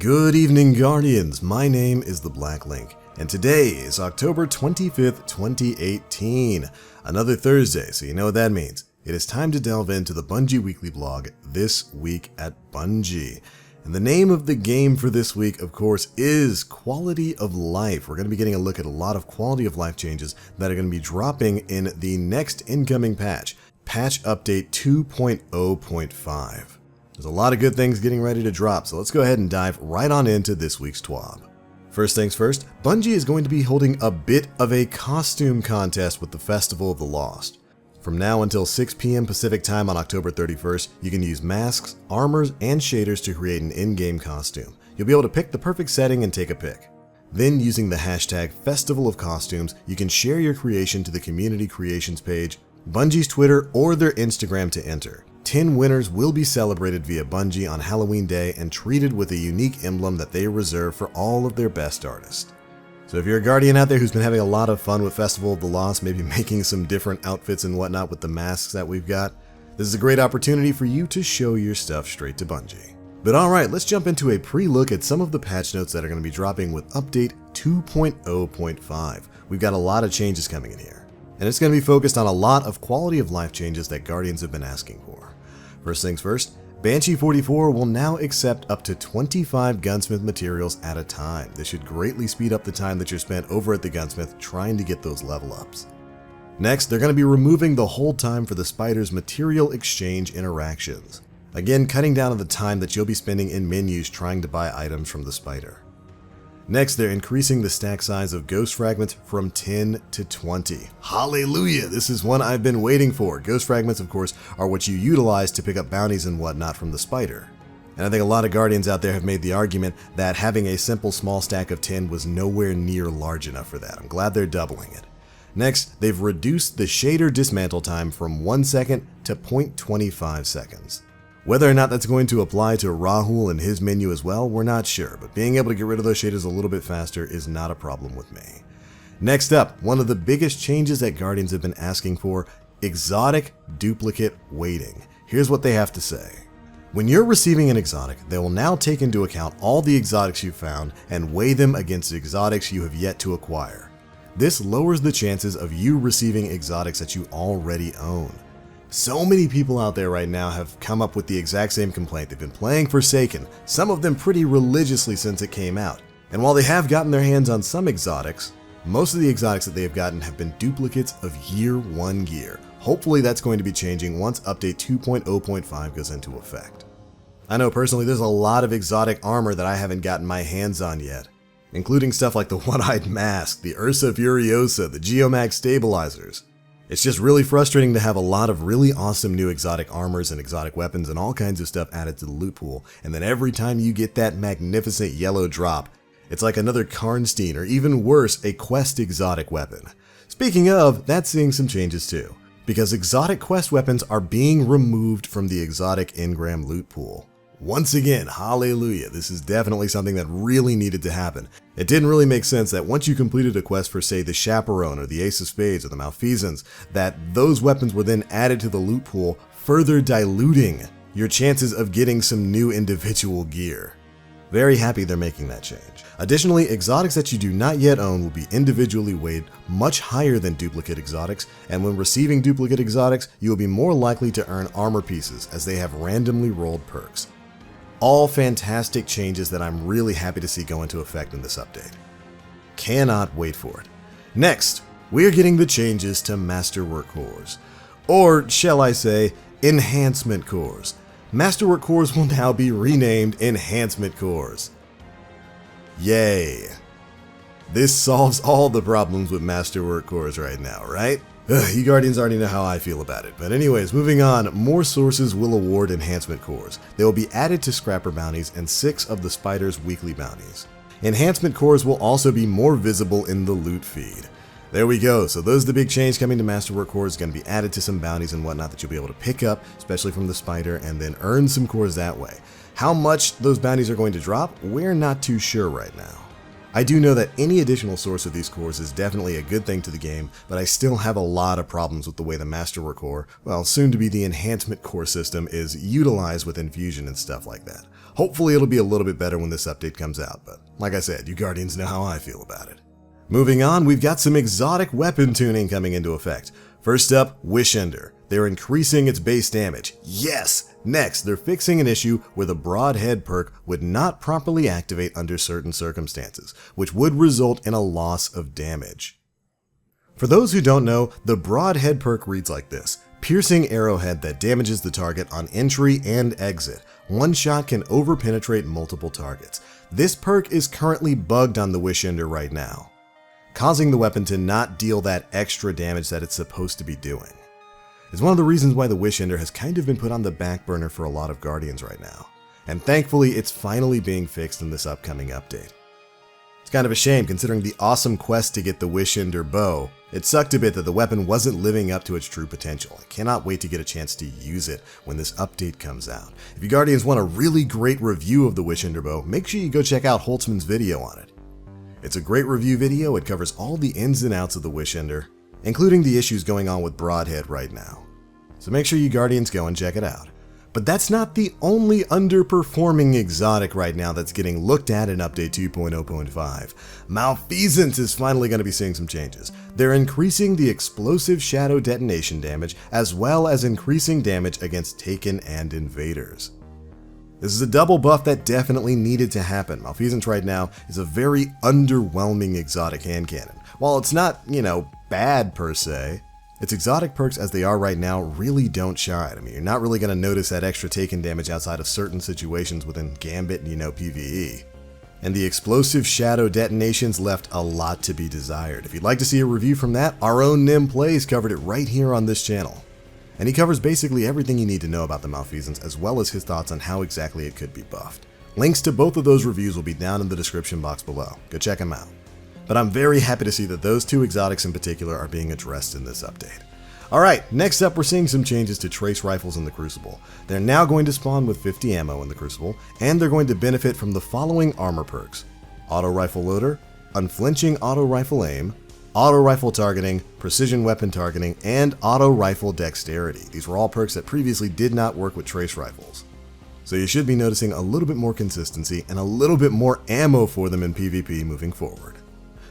Good evening, Guardians. My name is the Black Link, and today is October 25th, 2018. Another Thursday, so you know what that means. It is time to delve into the Bungie weekly blog, This Week at Bungie. And the name of the game for this week, of course, is Quality of Life. We're going to be getting a look at a lot of quality of life changes that are going to be dropping in the next incoming patch, Patch Update 2.0.5. There's a lot of good things getting ready to drop, so let's go ahead and dive right on into this week's TWAB. First things first, Bungie is going to be holding a bit of a costume contest with the Festival of the Lost. From now until 6 p.m. Pacific time on October 31st, you can use masks, armors, and shaders to create an in-game costume. You'll be able to pick the perfect setting and take a pic. Then, using the hashtag Festival of Costumes, you can share your creation to the Community Creations page, Bungie's Twitter, or their Instagram to enter. 10 winners will be celebrated via Bungie on Halloween Day and treated with a unique emblem that they reserve for all of their best artists. So if you're a Guardian out there who's been having a lot of fun with Festival of the Lost, maybe making some different outfits and whatnot with the masks that we've got, this is a great opportunity for you to show your stuff straight to Bungie. But alright, let's jump into a pre-look at some of the patch notes that are going to be dropping with Update 2.0.5. We've got a lot of changes coming in here, and it's going to be focused on a lot of quality of life changes that Guardians have been asking for. First things first, Banshee 44 will now accept up to 25 gunsmith materials at a time. This should greatly speed up the time that you're spent over at the gunsmith trying to get those level ups. Next, they're going to be removing the hold time for the spider's material exchange interactions. Again, cutting down on the time that you'll be spending in menus trying to buy items from the spider. Next, they're increasing the stack size of ghost fragments from 10 to 20. Hallelujah! This is one I've been waiting for. Ghost fragments, of course, are what you utilize to pick up bounties and whatnot from the spider. And I think a lot of Guardians out there have made the argument that having a simple small stack of 10 was nowhere near large enough for that. I'm glad they're doubling it. Next, they've reduced the shader dismantle time from 1 second to 0.25 seconds. Whether or not that's going to apply to Rahul and his menu as well, we're not sure, but being able to get rid of those shaders a little bit faster is not a problem with me. Next up, one of the biggest changes that Guardians have been asking for, exotic duplicate weighting. Here's what they have to say. When you're receiving an exotic, they will now take into account all the exotics you've found and weigh them against exotics you have yet to acquire. This lowers the chances of you receiving exotics that you already own. So many people out there right now have come up with the exact same complaint. They've been playing Forsaken, some of them pretty religiously since it came out. And while they have gotten their hands on some exotics, most of the exotics that they have gotten have been duplicates of Year 1 gear. Hopefully that's going to be changing once Update 2.0.5 goes into effect. I know personally there's a lot of exotic armor that I haven't gotten my hands on yet, including stuff like the One-Eyed Mask, the Ursa Furiosa, the Geomag Stabilizers. It's just really frustrating to have a lot of really awesome new exotic armors and exotic weapons and all kinds of stuff added to the loot pool, and then every time you get that magnificent yellow drop, it's like another Karnstein or even worse, a quest exotic weapon. Speaking of, that's seeing some changes too, because exotic quest weapons are being removed from the exotic engram loot pool. Once again, hallelujah, this is definitely something that really needed to happen. It didn't really make sense that once you completed a quest for, say, the Chaperone or the Ace of Spades or the Malfeasance, that those weapons were then added to the loot pool, further diluting your chances of getting some new individual gear. Very happy they're making that change. Additionally, exotics that you do not yet own will be individually weighed much higher than duplicate exotics, and when receiving duplicate exotics, you will be more likely to earn armor pieces as they have randomly rolled perks. All fantastic changes that I'm really happy to see go into effect in this update. Cannot wait for it. Next, we are getting the changes to Masterwork cores. Or, shall I say, Enhancement cores. Masterwork cores will now be renamed Enhancement cores. Yay. This solves all the problems with Masterwork cores right now, right? You Guardians already know how I feel about it, but anyways, moving on, more sources will award enhancement cores. They will be added to Scrapper bounties and 6 of the Spider's weekly bounties. Enhancement cores will also be more visible in the loot feed. There we go, so those are the big change coming to Masterwork cores, going to be added to some bounties and whatnot that you'll be able to pick up, especially from the Spider, and then earn some cores that way. How much those bounties are going to drop, we're not too sure right now. I do know that any additional source of these cores is definitely a good thing to the game, but I still have a lot of problems with the way the Masterwork core, well, soon to be the Enhancement core system, is utilized with Infusion and stuff like that. Hopefully it'll be a little bit better when this update comes out, but like I said, you Guardians know how I feel about it. Moving on, we've got some exotic weapon tuning coming into effect. First up, Wish Ender. They're increasing its base damage. Yes! Next, they're fixing an issue where the Broadhead perk would not properly activate under certain circumstances, which would result in a loss of damage. For those who don't know, the Broadhead perk reads like this. Piercing arrowhead that damages the target on entry and exit. One shot can overpenetrate multiple targets. This perk is currently bugged on the Wish Ender right now, causing the weapon to not deal that extra damage that it's supposed to be doing. It's one of the reasons why the Wish Ender has kind of been put on the back burner for a lot of Guardians right now. And thankfully, it's finally being fixed in this upcoming update. It's kind of a shame considering the awesome quest to get the Wish Ender bow. It sucked a bit that the weapon wasn't living up to its true potential. I cannot wait to get a chance to use it when this update comes out. If you Guardians want a really great review of the Wish Ender bow, make sure you go check out Holtzmann's video on it. It's a great review video. It covers all the ins and outs of the Wish Ender, including the issues going on with Broadhead right now. So make sure you Guardians go and check it out. But that's not the only underperforming exotic right now that's getting looked at in Update 2.0.5. Malfeasance is finally going to be seeing some changes. They're increasing the explosive shadow detonation damage as well as increasing damage against Taken and Invaders. This is a double buff that definitely needed to happen. Malfeasance right now is a very underwhelming exotic hand cannon. While it's not, bad per se, its exotic perks as they are right now really don't shine. I mean, you're not really going to notice that extra taken damage outside of certain situations within Gambit and, PvE. And the explosive shadow detonations left a lot to be desired. If you'd like to see a review from that, our own Nemplays covered it right here on this channel. And he covers basically everything you need to know about the Malfeasance as well as his thoughts on how exactly it could be buffed. Links to both of those reviews will be down in the description box below. Go check them out. But I'm very happy to see that those two exotics in particular are being addressed in this update. Alright, next up we're seeing some changes to trace rifles in the Crucible. They're now going to spawn with 50 ammo in the Crucible, and they're going to benefit from the following armor perks: Auto Rifle Loader, Unflinching Auto Rifle Aim, Auto Rifle Targeting, Precision Weapon Targeting, and Auto Rifle Dexterity. These were all perks that previously did not work with trace rifles. So you should be noticing a little bit more consistency and a little bit more ammo for them in PvP moving forward.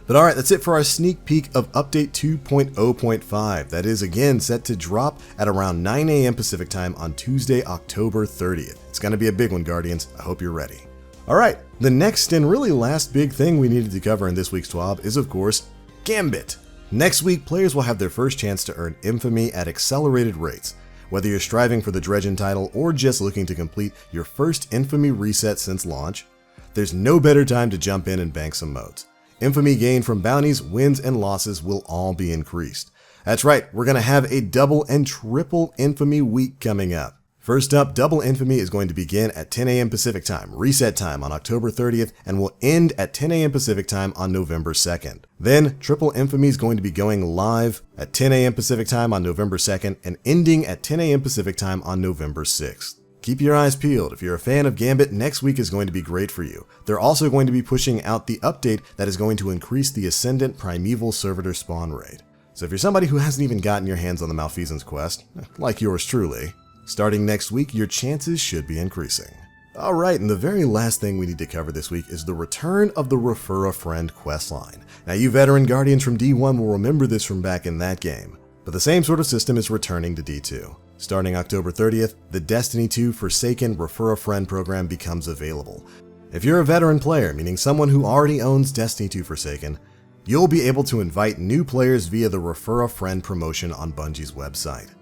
But alright, that's it for our sneak peek of Update 2.0.5. That is again set to drop at around 9 AM Pacific time on Tuesday, October 30th. It's going to be a big one, Guardians. I hope you're ready. Alright, the next and really last big thing we needed to cover in this week's TWAB is, of course, Gambit. Next week, players will have their first chance to earn Infamy at accelerated rates. Whether you're striving for the Dredgen title or just looking to complete your first Infamy reset since launch, there's no better time to jump in and bank some modes. Infamy gained from bounties, wins, and losses will all be increased. That's right, we're going to have a double and triple Infamy week coming up. First up, Double Infamy is going to begin at 10 AM Pacific time, reset time on October 30th, and will end at 10 AM Pacific time on November 2nd. Then, Triple Infamy is going to be going live at 10 AM Pacific time on November 2nd and ending at 10 AM Pacific time on November 6th. Keep your eyes peeled. If you're a fan of Gambit, next week is going to be great for you. They're also going to be pushing out the update that is going to increase the Ascendant Primeval Servitor spawn rate. So if you're somebody who hasn't even gotten your hands on the Malfeasance quest, like yours truly, starting next week, your chances should be increasing. Alright, and the very last thing we need to cover this week is the return of the Refer a Friend questline. Now you veteran Guardians from D1 will remember this from back in that game, but the same sort of system is returning to D2. Starting October 30th, the Destiny 2 Forsaken Refer a Friend program becomes available. If you're a veteran player, meaning someone who already owns Destiny 2 Forsaken, you'll be able to invite new players via the Refer a Friend promotion on Bungie's website.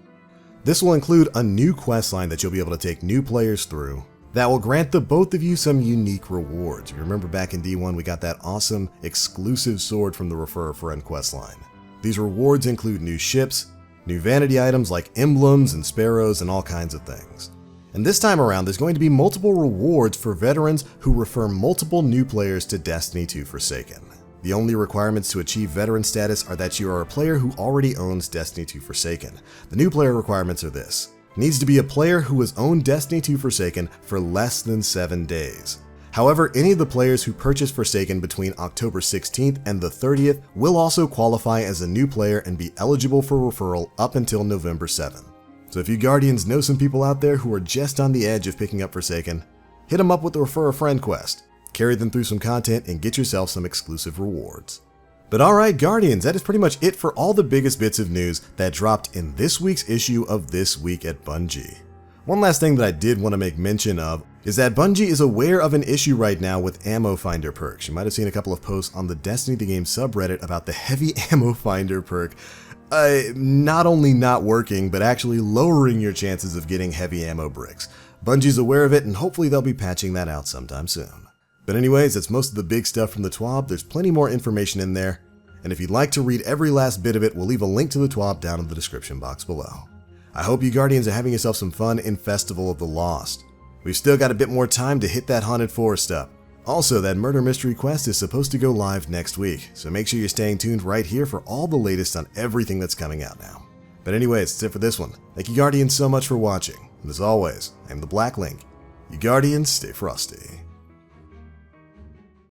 This will include a new questline that you'll be able to take new players through that will grant the both of you some unique rewards. If you remember back in D1, we got that awesome exclusive sword from the Refer a Friend questline. These rewards include new ships, new vanity items like emblems and sparrows and all kinds of things. And this time around, there's going to be multiple rewards for veterans who refer multiple new players to Destiny 2 Forsaken. The only requirements to achieve veteran status are that you are a player who already owns Destiny 2 Forsaken. The new player requirements are this: it needs to be a player who has owned Destiny 2 Forsaken for less than 7 days. However, any of the players who purchased Forsaken between October 16th and the 30th will also qualify as a new player and be eligible for referral up until November 7th. So if you Guardians know some people out there who are just on the edge of picking up Forsaken, hit them up with the Refer a Friend quest, carry them through some content, and get yourself some exclusive rewards. But alright Guardians, that is pretty much it for all the biggest bits of news that dropped in this week's issue of This Week at Bungie. One last thing that I did want to make mention of is that Bungie is aware of an issue right now with ammo finder perks. You might have seen a couple of posts on the Destiny the Game subreddit about the heavy ammo finder perk not only not working, but actually lowering your chances of getting heavy ammo bricks. Bungie's aware of it, and hopefully they'll be patching that out sometime soon. But anyways, that's most of the big stuff from the TWAB. There's plenty more information in there, and if you'd like to read every last bit of it, we'll leave a link to the TWAB down in the description box below. I hope you Guardians are having yourself some fun in Festival of the Lost. We've still got a bit more time to hit that Haunted Forest up. Also, that Murder Mystery Quest is supposed to go live next week, so make sure you're staying tuned right here for all the latest on everything that's coming out now. But anyways, that's it for this one. Thank you Guardians so much for watching, and as always, I'm the Black Link. You Guardians, stay frosty.